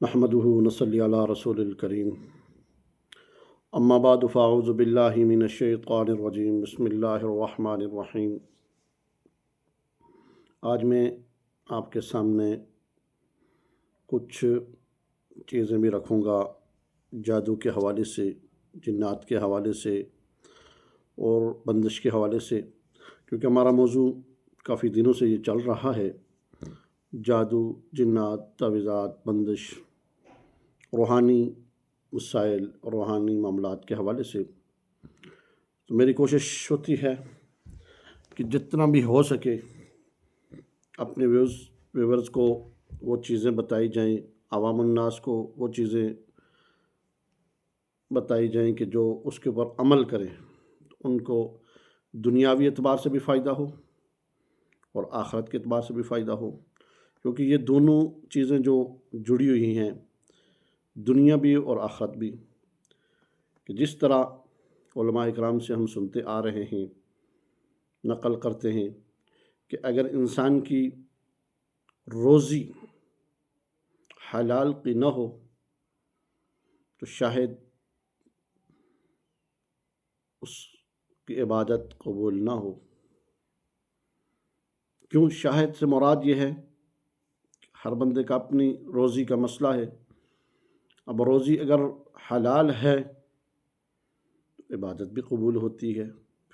نحمدہ نصلی علی رسول الکریم اما بعد فاعوذ باللہ من الشیطان الرجیم بسم اللہ الرحمن الرحیم۔ آج میں آپ کے سامنے کچھ چیزیں بھی رکھوں گا جادو کے حوالے سے، جنات کے حوالے سے اور بندش کے حوالے سے، کیونکہ ہمارا موضوع کافی دنوں سے یہ چل رہا ہے، جادو، جنات، تعویذات، بندش، روحانی مسائل، روحانی معاملات کے حوالے سے۔ تو میری کوشش ہوتی ہے کہ جتنا بھی ہو سکے اپنے ویورز کو وہ چیزیں بتائی جائیں، عوام الناس کو وہ چیزیں بتائی جائیں کہ جو اس کے اوپر عمل کریں، ان کو دنیاوی اعتبار سے بھی فائدہ ہو اور آخرت کے اعتبار سے بھی فائدہ ہو، کیونکہ یہ دونوں چیزیں جو جڑی ہوئی ہیں، دنیا بھی اور آخرت بھی، کہ جس طرح علماء اکرام سے ہم سنتے آ رہے ہیں، نقل کرتے ہیں کہ اگر انسان کی روزی حلال کی نہ ہو تو شاید اس کی عبادت قبول نہ ہو۔ کیوں شاہد سے مراد یہ ہے کہ ہر بندے کا اپنی روزی کا مسئلہ ہے۔ اب روزی اگر حلال ہے تو عبادت بھی قبول ہوتی ہے،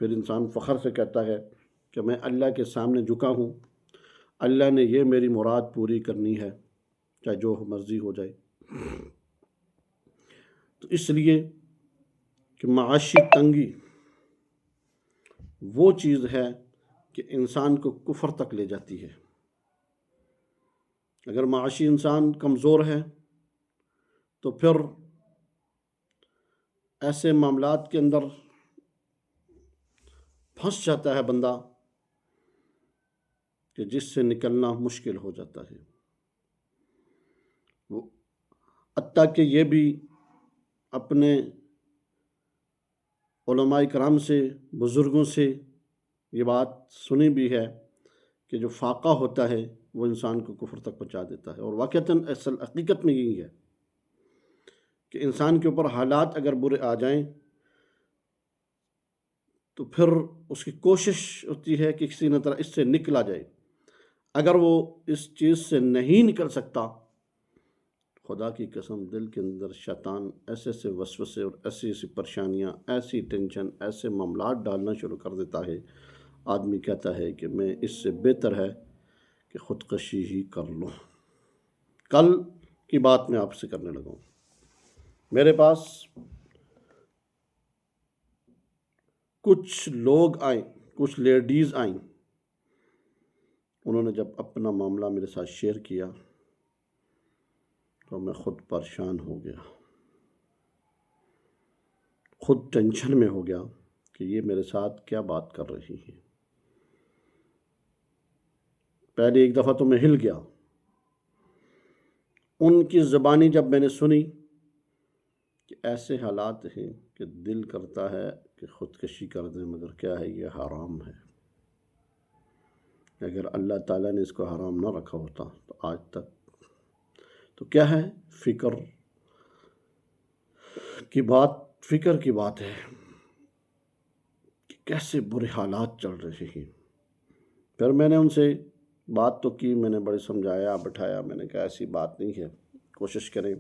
پھر انسان فخر سے کہتا ہے کہ میں اللہ کے سامنے جھکا ہوں، اللہ نے یہ میری مراد پوری کرنی ہے، چاہے جو مرضی ہو جائے۔ تو اس لیے کہ معاشی تنگی وہ چیز ہے کہ انسان کو کفر تک لے جاتی ہے۔ اگر معاشی انسان کمزور ہے تو پھر ایسے معاملات کے اندر پھنس جاتا ہے بندہ کہ جس سے نکلنا مشکل ہو جاتا ہے۔ وہ حتیٰ کہ یہ بھی اپنے علماء کرام سے، بزرگوں سے یہ بات سنی بھی ہے کہ جو فاقہ ہوتا ہے وہ انسان کو کفر تک پہنچا دیتا ہے، اور واقعتاً اصل حقیقت میں یہی ہے کہ انسان کے اوپر حالات اگر برے آ جائیں تو پھر اس کی کوشش ہوتی ہے کہ کسی نہ طرح اس سے نکلا جائے۔ اگر وہ اس چیز سے نہیں نکل سکتا، خدا کی قسم دل کے اندر شیطان ایسے ایسے وسوسے اور ایسی ایسی پریشانیاں، ایسی ٹینشن، ایسے معاملات ڈالنا شروع کر دیتا ہے، آدمی کہتا ہے کہ میں اس سے بہتر ہے کہ خودکشی ہی کر لوں۔ کل کی بات میں آپ سے کرنے لگا ہوں۔ میرے پاس کچھ لوگ آئیں، کچھ لیڈیز آئیں، انہوں نے جب اپنا معاملہ میرے ساتھ شیئر کیا تو میں خود پریشان ہو گیا، خود ٹینشن میں ہو گیا کہ یہ میرے ساتھ کیا بات کر رہی ہیں۔ پہلے ایک دفعہ تو میں ہل گیا، ان کی زبانی جب میں نے سنی کہ ایسے حالات ہیں کہ دل کرتا ہے کہ خودکشی کر دیں، مگر کیا ہے، یہ حرام ہے۔ اگر اللہ تعالیٰ نے اس کو حرام نہ رکھا ہوتا تو آج تک تو کیا ہے، فکر کی بات ہے کہ کیسے برے حالات چل رہے ہیں۔ پھر میں نے ان سے بات تو کی، میں نے بڑے سمجھایا بٹھایا، میں نے کہا ایسی بات نہیں ہے، کوشش کریں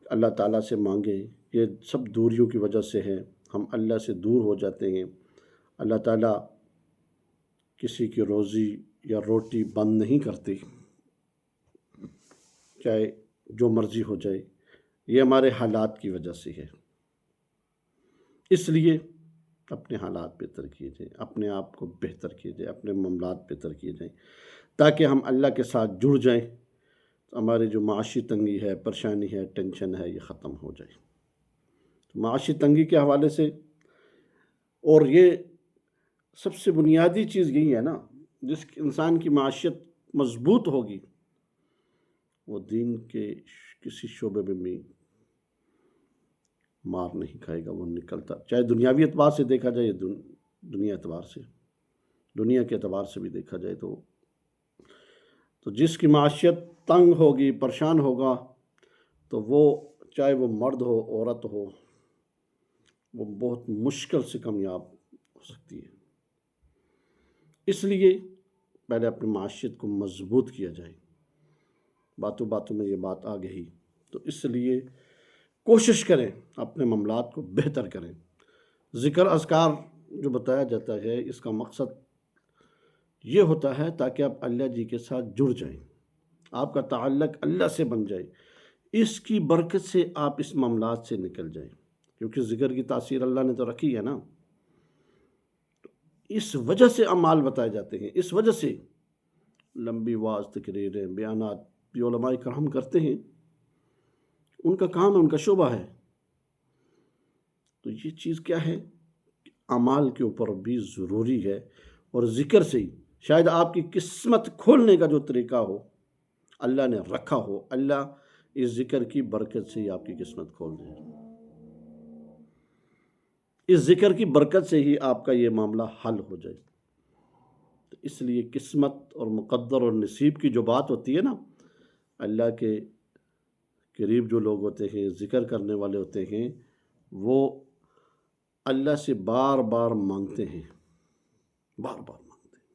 اللہ تعالیٰ سے مانگیں، یہ سب دوریوں کی وجہ سے ہے، ہم اللہ سے دور ہو جاتے ہیں۔ اللہ تعالیٰ کسی کی روزی یا روٹی بند نہیں کرتی، چاہے جو مرضی ہو جائے، یہ ہمارے حالات کی وجہ سے ہے۔ اس لیے اپنے حالات بہتر کیے جائیں، اپنے آپ کو بہتر کیے جائیں، اپنے معاملات بہتر کیے جائیں، تاکہ ہم اللہ کے ساتھ جڑ جائیں، تو ہماری جو معاشی تنگی ہے، پریشانی ہے، ٹینشن ہے، یہ ختم ہو جائے۔ معاشی تنگی کے حوالے سے، اور یہ سب سے بنیادی چیز یہی ہے نا، جس انسان کی معاشیت مضبوط ہوگی وہ دین کے کسی شعبے میں بھی مار نہیں کھائے گا، وہ نکلتا، چاہے دنیاوی اعتبار سے دیکھا جائے یا دنیا کے اعتبار سے بھی دیکھا جائے، تو جس کی معاشیت تنگ ہوگی، پریشان ہوگا، تو وہ چاہے وہ مرد ہو عورت ہو وہ بہت مشکل سے کامیاب ہو سکتی ہے۔ اس لیے پہلے اپنی معاشیت کو مضبوط کیا جائے۔ باتوں باتوں میں یہ بات آ گئی تو اس لیے کوشش کریں اپنے معاملات کو بہتر کریں۔ ذکر اذکار جو بتایا جاتا ہے اس کا مقصد یہ ہوتا ہے تاکہ آپ اللہ جی کے ساتھ جڑ جائیں، آپ کا تعلق اللہ سے بن جائے، اس کی برکت سے آپ اس معاملات سے نکل جائیں، کیونکہ ذکر کی تاثیر اللہ نے تو رکھی ہے نا۔ اس وجہ سے اعمال بتائے جاتے ہیں، اس وجہ سے لمبی واعظ تقریریں بیانات جو علماء کرام کرتے ہیں ان کا کام ہے، ان کا شعبہ ہے۔ تو یہ چیز کیا ہے، اعمال کے اوپر بھی ضروری ہے، اور ذکر سے ہی شاید آپ کی قسمت کھولنے کا جو طریقہ ہو اللہ نے رکھا ہو، اللہ اس ذکر کی برکت سے ہی آپ کی قسمت کھول دے۔ اس ذکر کی برکت سے ہی آپ کا یہ معاملہ حل ہو جائے۔ تو اس لیے قسمت اور مقدر اور نصیب کی جو بات ہوتی ہے نا، اللہ کے قریب جو لوگ ہوتے ہیں، ذکر کرنے والے ہوتے ہیں، وہ اللہ سے بار بار مانگتے ہیں، بار بار مانگتے ہیں،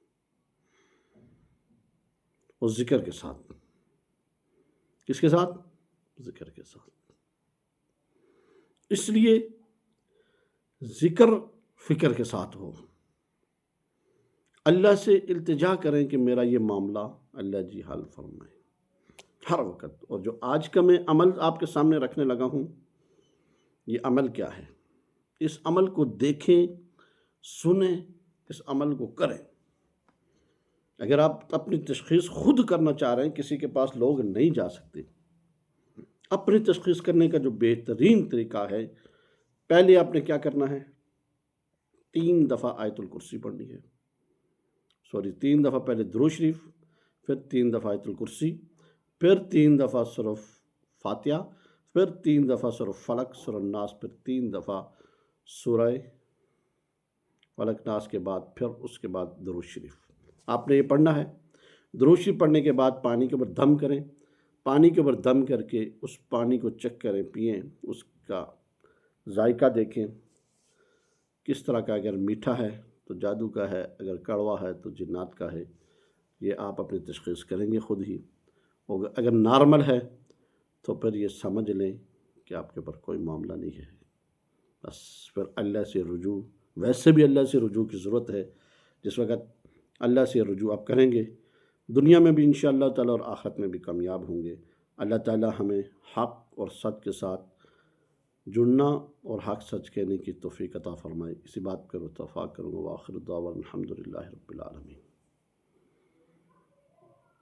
اور ذکر کے ساتھ۔ کس کے ساتھ؟ ذکر کے ساتھ۔ اس لیے ذکر فکر کے ساتھ ہو، اللہ سے التجا کریں کہ میرا یہ معاملہ اللہ جی حل فرمائے ہر وقت۔ اور جو آج کا میں عمل آپ کے سامنے رکھنے لگا ہوں، یہ عمل کیا ہے، اس عمل کو دیکھیں، سنیں، اس عمل کو کریں۔ اگر آپ اپنی تشخیص خود کرنا چاہ رہے ہیں، کسی کے پاس لوگ نہیں جا سکتے، اپنی تشخیص کرنے کا جو بہترین طریقہ ہے، پہلے آپ نے کیا کرنا ہے، 3 دفعہ آیت الکرسی پڑھنی ہے، 3 دفعہ پہلے درود شریف، پھر 3 دفعہ آیت الکرسی، پھر 3 دفعہ سورہ فاتحہ، پھر 3 دفعہ سورہ فلق سورہ ناس، پھر 3 دفعہ سورہ فلق ناس کے بعد پھر اس کے بعد درود شریف آپ نے یہ پڑھنا ہے۔ درود شریف پڑھنے کے بعد پانی کے اوپر دم کریں، پانی کے اوپر دم کر کے اس پانی کو چک کریں، پئیں، اس کا ذائقہ دیکھیں کس طرح کا، اگر میٹھا ہے تو جادو کا ہے، اگر کڑوا ہے تو جنات کا ہے، یہ آپ اپنی تشخیص کریں گے خود ہی۔ اور اگر نارمل ہے تو پھر یہ سمجھ لیں کہ آپ کے اوپر کوئی معاملہ نہیں ہے، بس پھر اللہ سے رجوع، ویسے بھی اللہ سے رجوع کی ضرورت ہے۔ جس وقت اللہ سے رجوع آپ کریں گے، دنیا میں بھی انشاءاللہ تعالیٰ اور آخرت میں بھی کامیاب ہوں گے۔ اللہ تعالیٰ ہمیں حق اور سچ کے ساتھ جڑنا اور حق سچ کہنے کی توفیق عطا فرمائے۔ اسی بات پر اتفاق کروں گا۔ وآخر دعوانا الحمدللہ رب العالمین۔